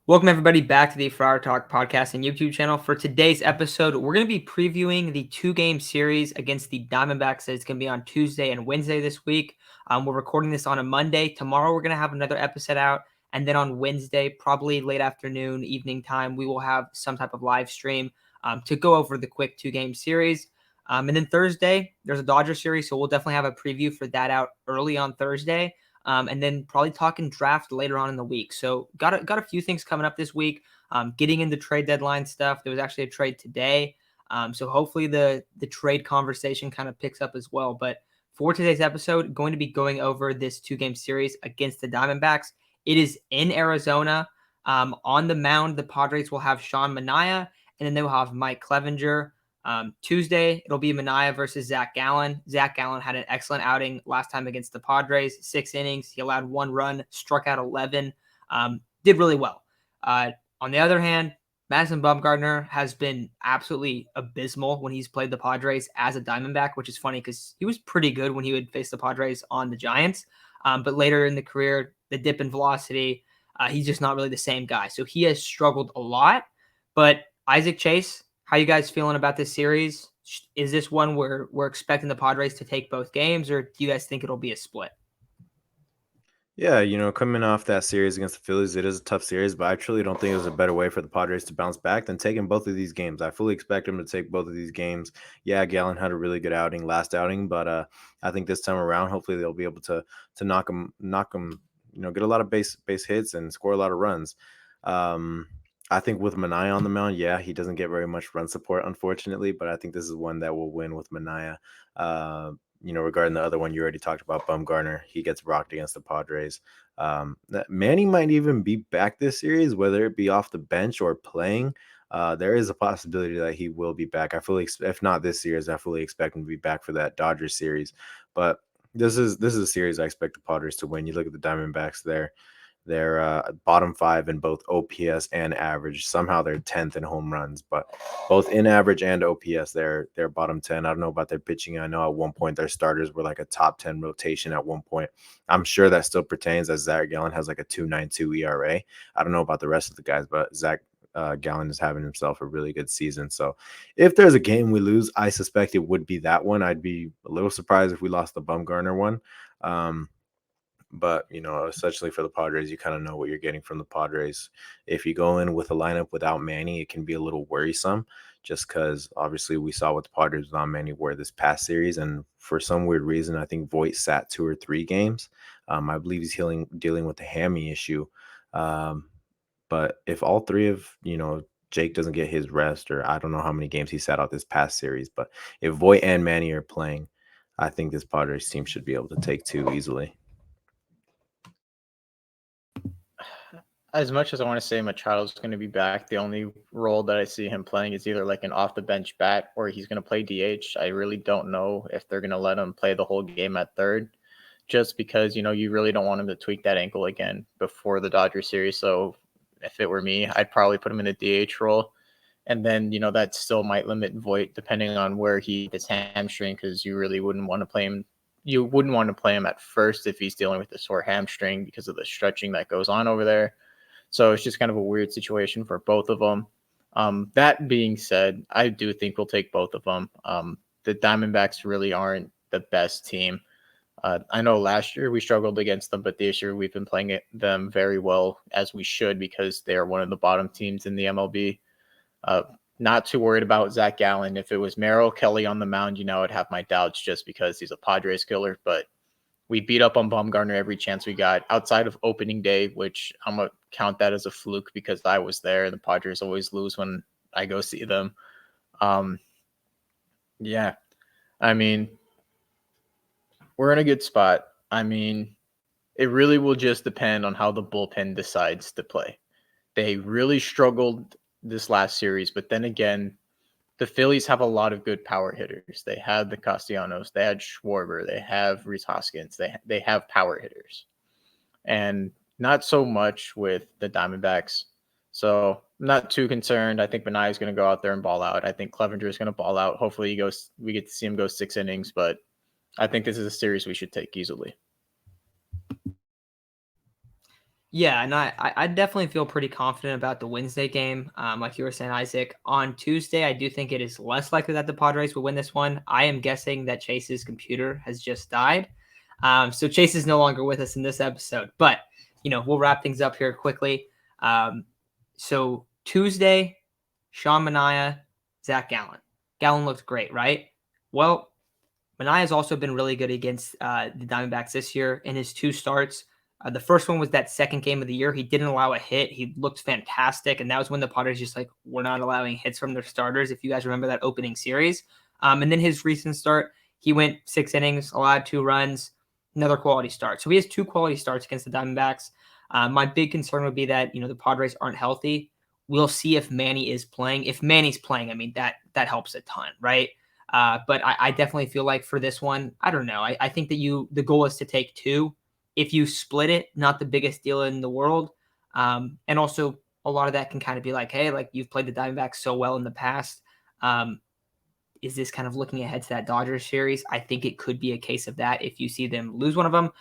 Welcome, everybody, back to the Friar Talk podcast and YouTube channel. For today's episode, we're going to be previewing the two-game series against the Diamondbacks. It's going to be on Tuesday and Wednesday this week. We're recording this on a Monday. Tomorrow, we're going to have another episode out. And then on Wednesday, probably late afternoon, evening time, we will have some type of live stream to go over the quick two-game series. And then Thursday, there's a Dodger series, so we'll definitely have a preview for that out early on Thursday. And then probably talking draft later on in the week. So got a few things coming up this week. Getting into trade deadline stuff. There was actually a trade today. So hopefully the trade conversation kind of picks up as well. But for today's episode, going to be going over this two-game series against the Diamondbacks. It is in Arizona. On the mound, the Padres will have Sean Manaea, and then they will have Mike Clevenger. Tuesday, it'll be Manaea versus Zach Gallen. Zach Gallen had an excellent outing last time against the Padres. 6 innings. He allowed 1 run, struck out 11. Did really well. On the other hand, Madison Bumgarner has been absolutely abysmal when he's played the Padres as a Diamondback, which is funny because he was pretty good when he would face the Padres on the Giants. But later in the career, the dip in velocity, he's just not really the same guy. So he has struggled a lot. But Isaac Chase, how you guys feeling about this series? Is this one where we're expecting the Padres to take both games, or do you guys think it'll be a split? Yeah, coming off that series against the Phillies, it is a tough series, but I truly don't think there's a better way for the Padres to bounce back than taking both of these games. I fully expect them to take both of these games. Yeah, Gallen had a really good last outing, but I think this time around, hopefully they'll be able to knock them, get a lot of base hits and score a lot of runs. I think with Manaea on the mound, yeah, he doesn't get very much run support, unfortunately, but I think this is one that will win with Manaea. Regarding the other one, you already talked about Bumgarner. He gets rocked against the Padres. Manny might even be back this series, whether it be off the bench or playing. There is a possibility that he will be back. If not this series, I fully expect him to be back for that Dodgers series. But this is a series I expect the Padres to win. You look at the Diamondbacks there. They're bottom 5 in both OPS and average. Somehow they're 10th in home runs, but both in average and OPS, they're bottom 10. I don't know about their pitching. I know at one point their starters were like a top 10 rotation at one point. I'm sure that still pertains, as Zach Gallen has like a 2.92 ERA. I don't know about the rest of the guys, but Zach Gallen is having himself a really good season. So if there's a game we lose, I suspect it would be that one. I'd be a little surprised if we lost the Bumgarner one. But, essentially for the Padres, you kind of know what you're getting from the Padres. If you go in with a lineup without Manny, it can be a little worrisome just because obviously we saw what the Padres without Manny were this past series. And for some weird reason, I think Voit sat 2 or 3 games. I believe he's dealing with the hammy issue. But if all 3 of, Jake doesn't get his rest, or I don't know how many games he sat out this past series, but if Voit and Manny are playing, I think this Padres team should be able to take 2 easily. As much as I want to say Machado's going to be back, the only role that I see him playing is either like an off the bench bat or he's going to play DH. I really don't know if they're going to let him play the whole game at third, just because, you really don't want him to tweak that ankle again before the Dodgers series. So if it were me, I'd probably put him in a DH role. And then, that still might limit Voit depending on where he his hamstring, because you really wouldn't want to play him. You wouldn't want to play him at first if he's dealing with a sore hamstring because of the stretching that goes on over there. So it's just kind of a weird situation for both of them. That being said, I do think we'll take both of them. The Diamondbacks really aren't the best team. I know last year we struggled against them, but this year we've been playing them very well, as we should, because they are one of the bottom teams in the MLB. Not too worried about Zach Gallen. If it was Merrill Kelly on the mound, I'd have my doubts just because he's a Padres killer, but we beat up on Bumgarner every chance we got outside of opening day, which I'm going to count that as a fluke because I was there. The Padres always lose when I go see them. Yeah, I mean, we're in a good spot. I mean, it really will just depend on how the bullpen decides to play. They really struggled this last series, but then again, the Phillies have a lot of good power hitters. They had the Castellanos, they had Schwarber, they have Rhys Hoskins, they have power hitters, and not so much with the Diamondbacks. So I'm not too concerned. I think Manaea is going to go out there and ball out. I think Clevenger is going to ball out. Hopefully we get to see him go 6 innings, but I think this is a series we should take easily. Yeah, and I definitely feel pretty confident about the Wednesday game. Like you were saying, Isaac, on Tuesday, I do think it is less likely that the Padres will win this one. I am guessing that Chase's computer has just died. So Chase is no longer with us in this episode, but we'll wrap things up here quickly. So Tuesday, Sean Manaea, Zach Gallen. Gallen looked great, right? Well, Manaea has also been really good against the Diamondbacks this year in his 2 starts. The first one was that second game of the year. He didn't allow a hit. He looked fantastic, and that was when the Padres just were not allowing hits from their starters, if you guys remember that opening series. And then his recent start, he went 6 innings, allowed 2 runs, another quality start. So he has 2 quality starts against the Diamondbacks. My big concern would be that the Padres aren't healthy. We'll see if Manny is playing. If Manny's playing, I mean that helps a ton, right? But I definitely feel like for this one, I don't know. I think that the goal is to take 2. If you split it, not the biggest deal in the world. And also a lot of that can kind of be like, hey, like you've played the Diamondbacks so well in the past. Is this kind of looking ahead to that Dodgers series? I think it could be a case of that if you see them lose one of them.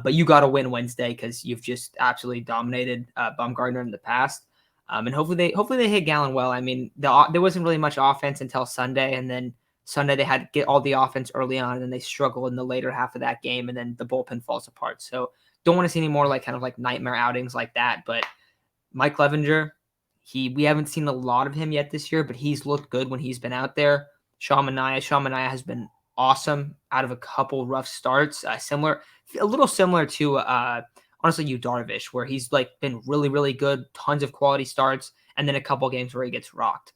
But you got to win Wednesday because you've just absolutely dominated Bumgarner in the past. And hopefully they hit Gallen well. I mean, there wasn't really much offense until Sunday, and then Sunday they had to get all the offense early on, and then they struggle in the later half of that game, and then the bullpen falls apart. So don't want to see any more kind of nightmare outings like that. But Mike Clevenger, we haven't seen a lot of him yet this year, but he's looked good when he's been out there. Sean Manaea has been awesome out of a couple rough starts. A little similar to honestly Yu Darvish, where he's been really, really good, tons of quality starts, and then a couple games where he gets rocked.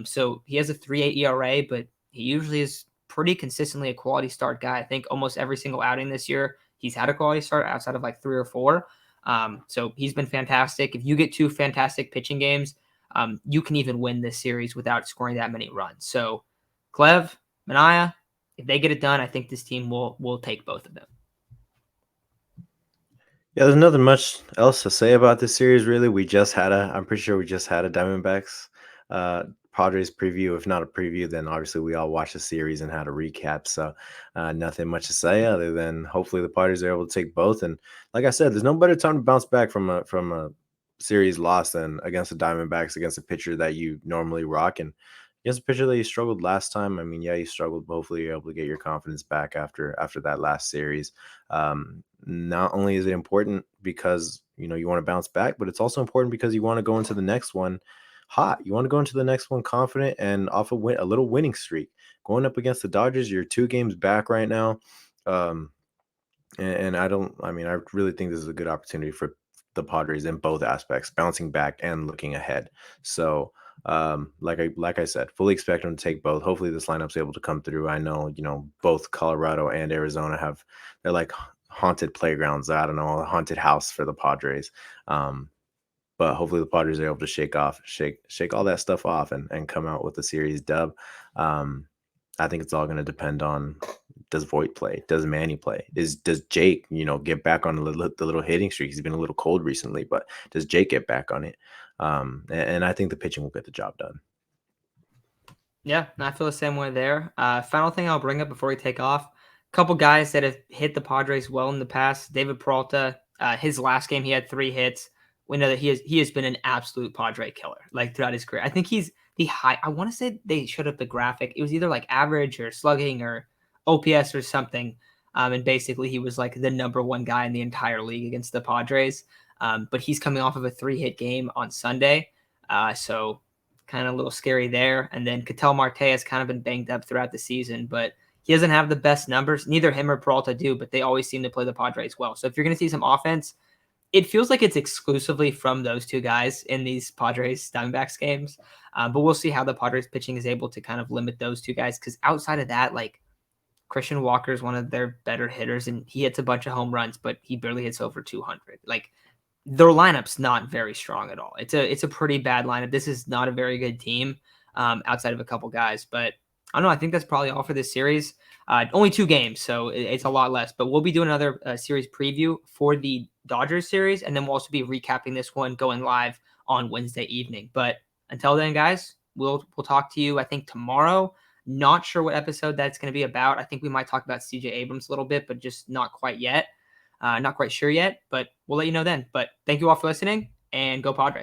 So he has a 3.8 ERA, but he usually is pretty consistently a quality start guy. I think almost every single outing this year, he's had a quality start outside of 3 or 4. So he's been fantastic. If you get 2 fantastic pitching games, you can even win this series without scoring that many runs. So Clev, Manaea, if they get it done, I think this team will take both of them. Yeah, there's nothing much else to say about this series, really. I'm pretty sure we just had a Diamondbacks Padres preview. If not a preview, then obviously we all watched the series and had a recap. So nothing much to say other than hopefully the Padres are able to take both. And like I said, there's no better time to bounce back from a series loss than against the Diamondbacks, against a pitcher that you normally rock. And against a pitcher that you struggled last time. I mean, yeah, you struggled, but hopefully you're able to get your confidence back after that last series. Not only is it important because you want to bounce back, but it's also important because you want to go into the next one hot. You want to go into the next one confident and off a little winning streak. Going up against the Dodgers, you're 2 games back right now. And I really think this is a good opportunity for the Padres in both aspects, bouncing back and looking ahead. So like I said, fully expect them to take both. Hopefully this lineup's able to come through. I know, both Colorado and Arizona they're like haunted playgrounds. I don't know, a haunted house for the Padres. But hopefully the Padres are able to shake all that stuff off and come out with a series dub. I think it's all going to depend on, does Voit play? Does Manny play? Does Jake, get back on the little hitting streak? He's been a little cold recently, but does Jake get back on it? And I think the pitching will get the job done. Yeah, I feel the same way there. Final thing I'll bring up before we take off, a couple guys that have hit the Padres well in the past. David Peralta, his last game, he had 3 hits. We know that he has been an absolute Padre killer throughout his career. I think he's the high. I want to say they showed up the graphic. It was either average or slugging or OPS or something. And basically he was the number 1 guy in the entire league against the Padres. But he's coming off of a 3-hit game on Sunday. So kind of a little scary there. And then Ketel Marte has kind of been banged up throughout the season, but he doesn't have the best numbers. Neither him or Peralta do, but they always seem to play the Padres well. So if you're going to see some offense, it feels like it's exclusively from those 2 guys in these Padres Diamondbacks games. But we'll see how the Padres pitching is able to kind of limit those 2 guys. Because outside of that, Christian Walker is one of their better hitters, and he hits a bunch of home runs, but he barely hits over 200. Their lineup's not very strong at all. It's a pretty bad lineup. This is not a very good team outside of a couple guys. But I don't know. I think that's probably all for this series. Only 2 games, so it's a lot less. But we'll be doing another series preview for the Dodgers series, and then we'll also be recapping this one going live on Wednesday evening. But until then, guys, we'll talk to you, I think, tomorrow. Not sure what episode that's going to be about. I think we might talk about CJ Abrams a little bit, but just not quite yet. Not quite sure yet, but we'll let you know then. But thank you all for listening, and go Padres.